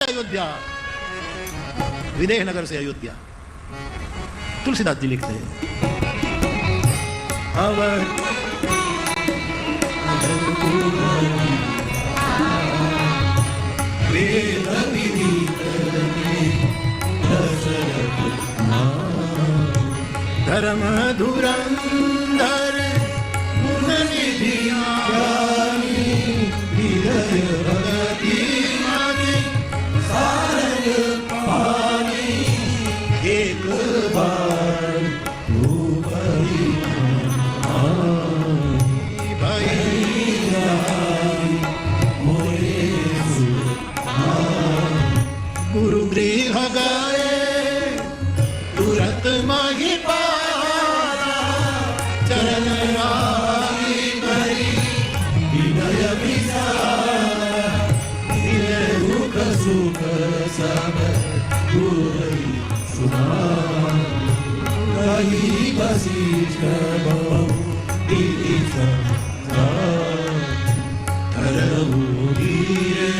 अयोध्या, विदेह नगर से अयोध्या। तुलसीदास जी लिखते हैं धर्म धुरंधर मुनिधि ज्ञानी हृदय भगति मति सारंग पानी एक बार गुरु गृह गए तुरंत माही पारा चरण आगे भरी विनय विचारा दिल दुख सुख सब गुरु सुना कही वशिष्ठ बहु दिली सदा धरहु धीरे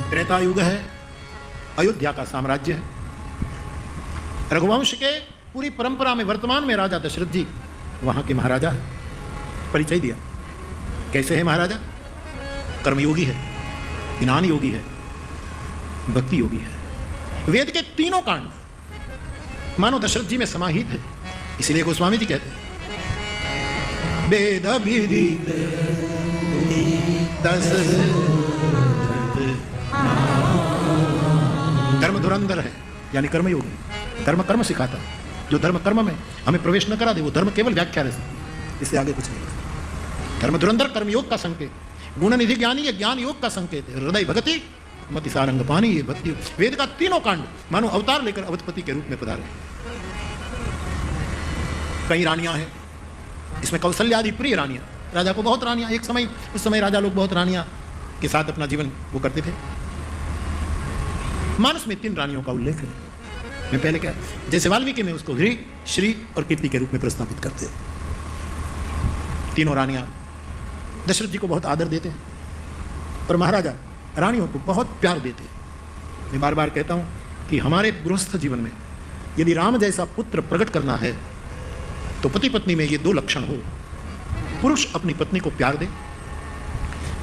त्रेता युग है, अयोध्या का साम्राज्य है। रघुवंश के पूरी परंपरा में वर्तमान में राजा दशरथ जी वहां के महाराजा है। परिचय दिया कैसे है महाराजा? कर्मयोगी है, ज्ञान योगी है, भक्ति योगी है। वेद के तीनों कांड मानो दशरथ जी में समाहित है। इसलिए गोस्वामी जी कहते हैं वेद विधि धर्म धुरंधर है, यानी कर्मयोगी। धर्म कर्म सिखाता है। जो धर्म कर्म में हमें प्रवेश न करा दे वो धर्म केवल व्याख्या रह सकती, इससे आगे कुछ नहीं। धर्म धुरंधर कर्मयोग का संकेत, गुण निधि ज्ञानी ये ज्ञान योग का संकेत है। हृदय भगति मति सारंग पानी ये भक्ति। वेद का तीनों कांड मानो अवतार लेकर अवधपति के रूप में पधारे। कई रानियां हैं इसमें, कौशल्या आदि प्रिय रानियां। राजा को बहुत रानियां, एक समय उस समय राजा लोग बहुत रानियां के साथ अपना जीवन वो करते थे। मानस में 3 रानियों का उल्लेख है। मैं पहले क्या, जैसे वाल्मीकि में उसको ह्री, श्री और कीर्ति के रूप में प्रस्तावित करते हैं। तीनों रानियां दशरथ जी को बहुत आदर देते हैं, पर महाराजा रानियों को बहुत प्यार देते हैं। मैं बार बार कहता हूं कि हमारे गृहस्थ जीवन में यदि राम जैसा पुत्र प्रकट करना है तो पति पत्नी में ये 2 लक्षण हो। पुरुष अपनी पत्नी को प्यार दे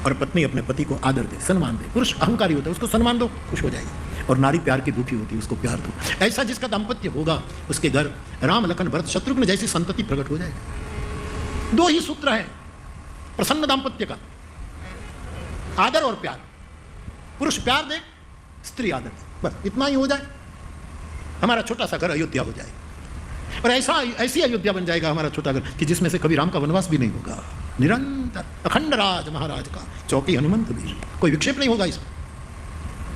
और पत्नी अपने पति को आदर दे, सम्मान दे। पुरुष अहंकारी होता है, उसको सम्मान दो, खुश हो जाएगी। और नारी प्यार की भूखी होती है, उसको प्यार दो। ऐसा जिसका दाम्पत्य होगा उसके घर राम लखन भरत शत्रुघ्न जैसी संतति प्रकट हो जाएगी। 2 ही सूत्र है प्रसन्न दाम्पत्य का, आदर और प्यार। पुरुष प्यार दे, स्त्री आदर दे, बस इतना ही हो जाए, हमारा छोटा सा घर अयोध्या हो जाएगा। और ऐसी अयोध्या बन जाएगा हमारा छोटा घर कि जिसमें से कभी राम का वनवास भी नहीं होगा। निरंतर अखंड राज महाराज का, चौकी हनुमंत वीर, कोई विक्षेप नहीं होगा इसमें।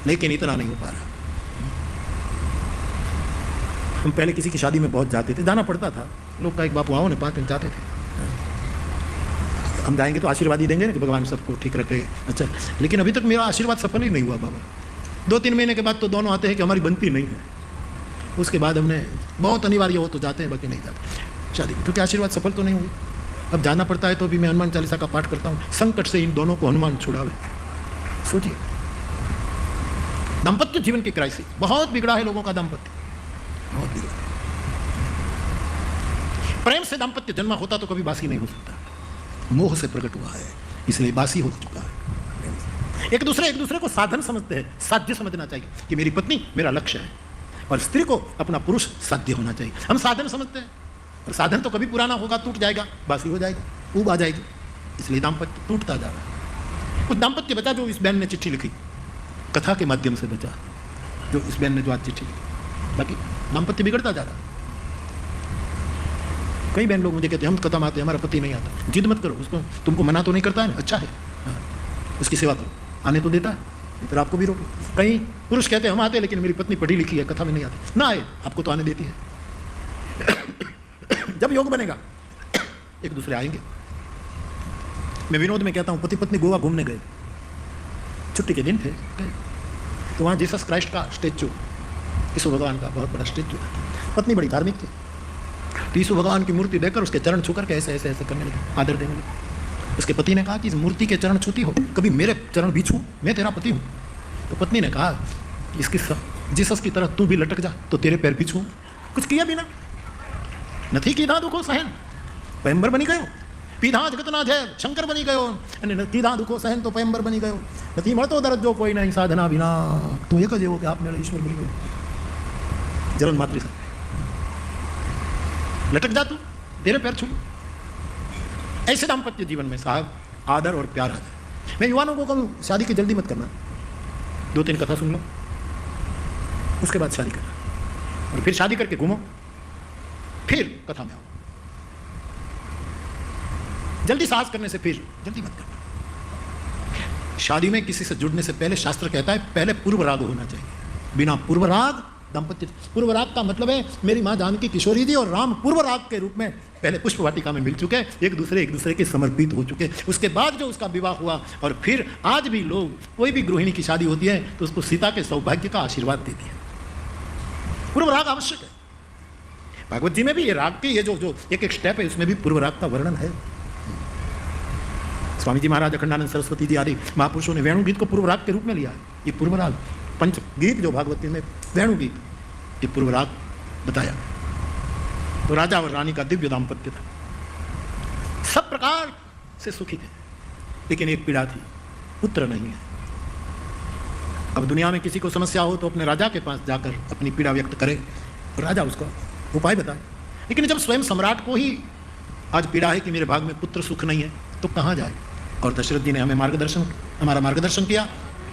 लेकिन इतना नहीं हो पा रहा। हम पहले किसी की शादी में बहुत जाते थे, जाना पड़ता था। लोग का एक बापू आओ ने 5 दिन जाते थे। हम जाएंगे तो आशीर्वाद ही देंगे ना कि भगवान सबको ठीक रखे। अच्छा, लेकिन अभी तक मेरा आशीर्वाद सफल ही नहीं हुआ बाबा। 2-3 महीने के बाद तो दोनों आते हैं कि हमारी बनती नहीं है। उसके बाद हमने बहुत अनिवार्य हो तो जाते हैं, बाकी नहीं जाते शादी, क्योंकि आशीर्वाद सफल तो नहीं हुई। अब जाना पड़ता है तो भी मैं हनुमान चालीसा का पाठ करता हूँ, संकट से इन दोनों को हनुमान छुड़ावे। सोचिए, दाम्पत्य जीवन की क्राइसिस बहुत बिगड़ा है लोगों का। दाम्पत्य बहुत बिगड़ा। प्रेम से दाम्पत्य जन्म होता तो कभी बासी नहीं हो सकता, मोह से प्रकट हुआ है, इसलिए बासी हो चुका है। एक दूसरे को साधन समझते हैं, साध्य समझना चाहिए कि मेरी पत्नी मेरा लक्ष्य है, और स्त्री को अपना पुरुष साध्य होना चाहिए। हम साधन समझते हैं, और साधन तो कभी पुराना होगा, टूट जाएगा, बासी हो जाएगा, ऊब आ जाएगी। इसलिए दाम्पत्य टूटता जा रहा है। कुछ दाम्पत्य बचा जो इस बहन ने चिट्ठी लिखी, कथा के माध्यम से बचा, जो इस बहन ने जो आज चिट्ठी लिखी। बाकी दाम्पत्य बिगड़ता जा रहा है। कई बहन लोग मुझे कहते हैं हम कदम आते हैं, हमारा पति नहीं आता। जिद मत करो, उसको तुमको मना तो नहीं करता है ना, अच्छा है, हाँ, उसकी सेवा करो, आने तो देता है, फिर आपको भी रोको। कई पुरुष कहते हैं हम आते हैं लेकिन मेरी पत्नी पढ़ी लिखी है, कथा में नहीं आती, ना आए, आपको तो आने देती है। जब योग बनेगा एक दूसरे आएंगे। मैं विनोद में कहता हूं, पति पत्नी गोवा घूमने गए, छुट्टी के दिन थे, तो वहां जीसस क्राइस्ट का स्टेचू, यीशु भगवान का बहुत बड़ा स्टेचू था। पत्नी बड़ी धार्मिक थी, तो यीशु भगवान की मूर्ति देखकर उसके चरण छू करके ऐसे ऐसे ऐसे करने लगे, आदर देने लगे। उसके पति ने कहा कि इस मूर्ति के चरण छूती हो, कभी मेरे चरण भी छू, मैं तेरा पति हूँ। तो पत्नी ने कहा इसकी जीसस की तरह तू भी लटक जा तो तेरे पैर भी छू। कुछ किया भी ना, નથી કીધા દુખો સહન, પયંબર બની ગયો, પીધા જગતના ઝેર શંકર બની ગયો, અને કીધા દુખો સહન તો પયંબર બની ગયો, નથી મળતો દરજ્જો કોઈ નહીં સાધના વિના, તું એક જ એવો કે આપમેળે ઈશ્વર બની ગયો। जन्म मातृ से लटक जा, तू तेरे पैर छू। ऐसे दाम्पत्य जीवन में साहब आदर और प्यार आता है। मैं युवाओं को कहूँ शादी की जल्दी मत करना, 2-3 कथा सुन लो, उसके बाद शादी करना, और फिर शादी करके घूमो, फिर कथा में आओ। जल्दी साहस करने से फिर जल्दी मत करना। शादी में किसी से जुड़ने से पहले शास्त्र कहता है पहले पूर्व राग होना चाहिए। बिना पूर्व राग दाम्पत्य, पूर्व राग का मतलब है मेरी माँ जानकी किशोरी जी और राम पूर्व राग के रूप में पहले पुष्प वाटिका में मिल चुके, एक दूसरे के समर्पित हो चुके। उसके बाद जो उसका विवाह हुआ, और फिर आज भी लोग कोई भी गृहिणी की शादी होती है तो उसको सीता के सौभाग्य का आशीर्वाद देती है। पूर्व राग आवश्यक है। भागवत जी में भी ये राग की ये जो एक स्टेप है उसमें भी पूर्व राग का वर्णन है। स्वामी जी महाराज, अखंडानंद सरस्वती जी आदि महापुरुषों ने वेणु गीत को पूर्व राग के रूप में लिया है। ये पूर्व राग पंच गीत जो भागवती में वेणु गीत, ये पूर्व राग बताया। तो राजा और रानी का दिव्य दाम्पत्य था, सब प्रकार से सुखी थे, लेकिन एक पीड़ा थी, पुत्र नहीं है। अब दुनिया में किसी को समस्या हो तो अपने राजा के पास जाकर अपनी पीड़ा व्यक्त करे, राजा उसका उपाय बताए। लेकिन जब स्वयं सम्राट को ही आज पीड़ा है कि मेरे भाग में पुत्र सुख नहीं है, तो कहाँ जाए? और दशरथ जी ने हमारा मार्गदर्शन किया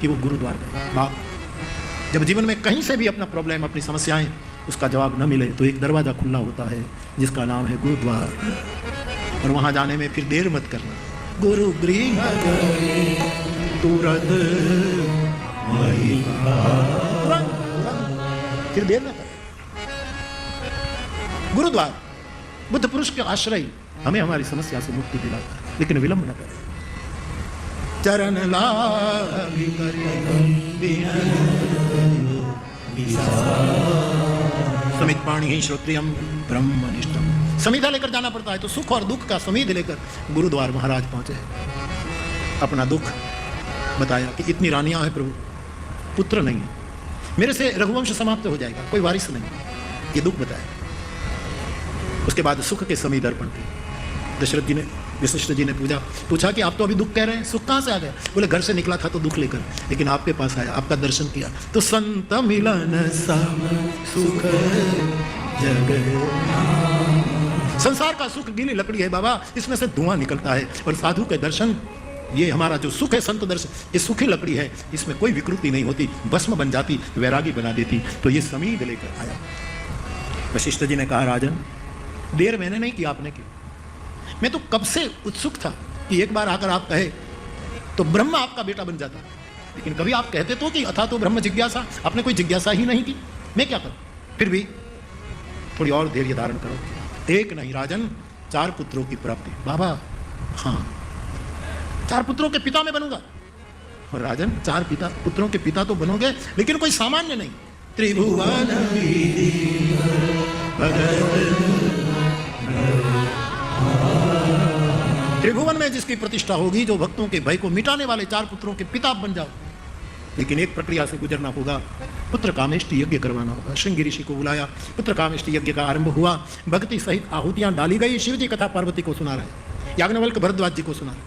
कि वो गुरुद्वार गए। बाप जब जीवन में कहीं से भी अपना प्रॉब्लम, अपनी समस्याएं, उसका जवाब न मिले तो एक दरवाजा खुला होता है जिसका नाम है गुरुद्वार, और वहां जाने में फिर देर मत करना। गुरु गृह तुरंत फिर देर न करें। गुरुद्वार बुद्ध पुरुष के आश्रय हमें हमारी समस्या से मुक्ति दिलाता है, लेकिन विलंब न करें। चरण लागी समित पाणी ही श्रोत्रियम ब्रह्मनिष्ठम। समिधा लेकर जाना पड़ता है, तो सुख और दुख का समिध लेकर गुरुद्वार महाराज पहुंचे, अपना दुख बताया कि इतनी रानियां हैं प्रभु, पुत्र नहीं है, मेरे से रघुवंश समाप्त हो जाएगा, कोई वारिस नहीं, ये दुख बताया। उसके बाद सुख के समीध अर्पण थे। दशरथ जी ने, वशिष्ठ जी ने पूछा कि आप तो अभी दुख कह रहे हैं, सुख कहां से आ गया? बोले घर से निकला था तो दुख लेकर, लेकिन आपके पास आया, आपका दर्शन किया तो संत मिलन सम सुख जग। संसार का सुख गीली लकड़ी है बाबा, इसमें से धुआं निकलता है, और साधु के दर्शन, ये हमारा जो सुख है, संत दर्शन, ये सूखी लकड़ी है, इसमें कोई विकृति नहीं होती, भस्म बन जाती, वैरागी बना देती। तो ये समीध लेकर आया। वशिष्ठ जी ने कहा राजन, देर मैंने नहीं की, आपने की। मैं तो कब से उत्सुक था कि एक बार आकर आप कहे तो ब्रह्म आपका बेटा बन जाता, लेकिन कभी आप कहते तो कि अथा तो ब्रह्म जिज्ञासा, आपने कोई जिज्ञासा ही नहीं की, मैं क्या करूं? फिर भी थोड़ी और धैर्य धारण करो। एक नहीं राजन, 4 पुत्रों की प्राप्ति। बाबा हाँ, 4 पुत्रों के पिता मैं बनूंगा। और राजन 4 पुत्रों के पिता तो बनोगे, लेकिन कोई सामान्य नहीं। त्रिभुवन त्रिभुवन में जिसकी प्रतिष्ठा होगी, जो भक्तों के भय को मिटाने वाले 4 पुत्रों के पिता बन जाओ। लेकिन एक प्रक्रिया से गुजरना होगा, पुत्र कामेष्टि यज्ञ करवाना होगा। श्रृंगी ऋषि को बुलाया, पुत्र कामेष्टि यज्ञ का आरंभ हुआ, भक्ति सहित आहुतियां डाली गई। शिव जी कथा पार्वती को सुना रहे, याज्ञवल्क्य भरद्वाज जी को सुना रहे,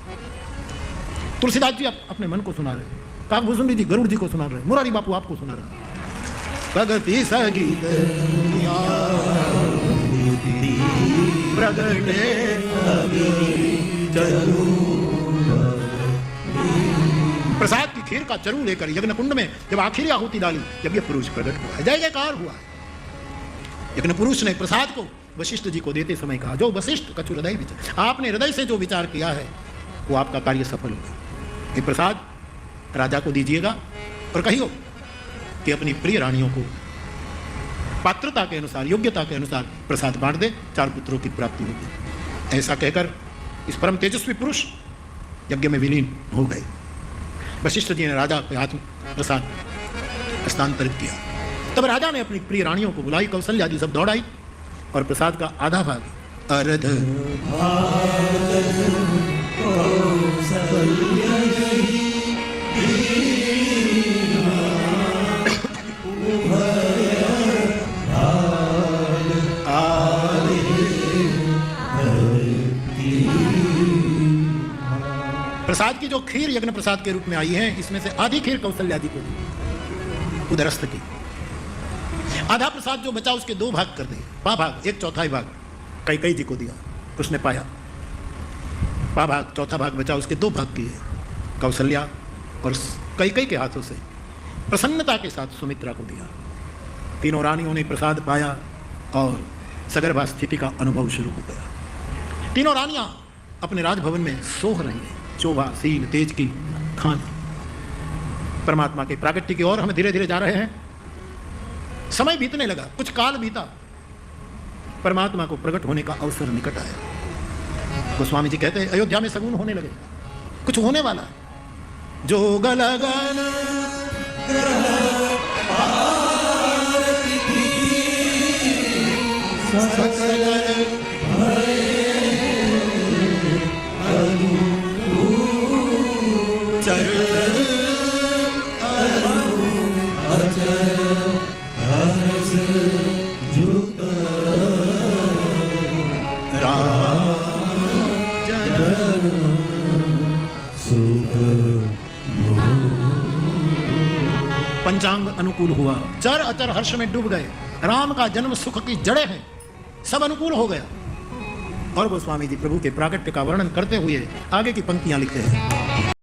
तुलसीदास जी अपने मन को सुना रहे, काकभूषण जी गरुड़ जी को सुना रहे, मुरारी बापू आपको सुना रहे। भगति संगीत प्रसाद की खीर का चरू लेकर यज्ञ कुंड में जब आखिरी आहुति डाली, यज्ञ पुरुष प्रकट हुआ, जय जयकार हुआ। यज्ञ पुरुष ने प्रसाद को वशिष्ठ जी को देते समय कहा, जो वशिष्ठ कछु हृदय विचार, आपने हृदय से जो विचार किया है वो आपका कार्य सफल होगा। ये प्रसाद राजा को दीजिएगा और कहियो कि अपनी प्रिय रानियों को पात्रता के अनुसार, योग्यता के अनुसार प्रसाद बांट दे, 4 पुत्रों की प्राप्ति होगी। ऐसा कहकर इस परम तेजस्वी पुरुष यज्ञ में विलीन हो गए। वशिष्ठ जी ने राजा के हाथ में प्रसाद हस्तांतरित किया। तब राजा ने अपनी प्रिय रानियों को बुलाई, कौशल्या जी सब दौड़ाई और प्रसाद का आधा भाग अर्ध प्रसाद की जो खीर यज्ञ प्रसाद के रूप में आई है, इसमें से आधी खीर कौशल्या जी को दी, उदरस्थ की। आधा प्रसाद जो बचा उसके 2 भाग कर दिए, भाग, 1/4 भाग कैकेयी जी को दिया, उसने पाया। भाग, 1/4 भाग बचा, उसके 2 भाग किए कौशल्या और कैकेयी के हाथों से प्रसन्नता के साथ सुमित्रा को दिया। तीनों रानियों ने प्रसाद पाया और सगर्भा स्थिति का अनुभव शुरू हो गया। तीनों रानियां अपने राजभवन में सोह रही हैं, शोभा, सील, तेज की खान। परमात्मा के प्रागट्य की ओर हम धीरे धीरे जा रहे हैं। समय बीतने लगा, कुछ काल बीता, परमात्मा को प्रकट होने का अवसर निकट आया। गोस्वामी जी कहते हैं अयोध्या में सगुन होने लगे, कुछ होने वाला है। जो गलगन पंचांग अनुकूल हुआ, चर अचर हर्ष में डूब गए। राम का जन्म सुख की जड़ें हैं, सब अनुकूल हो गया। और गोस्वामी जी प्रभु के प्राकट्य का वर्णन करते हुए आगे की पंक्तियां लिखते हैं।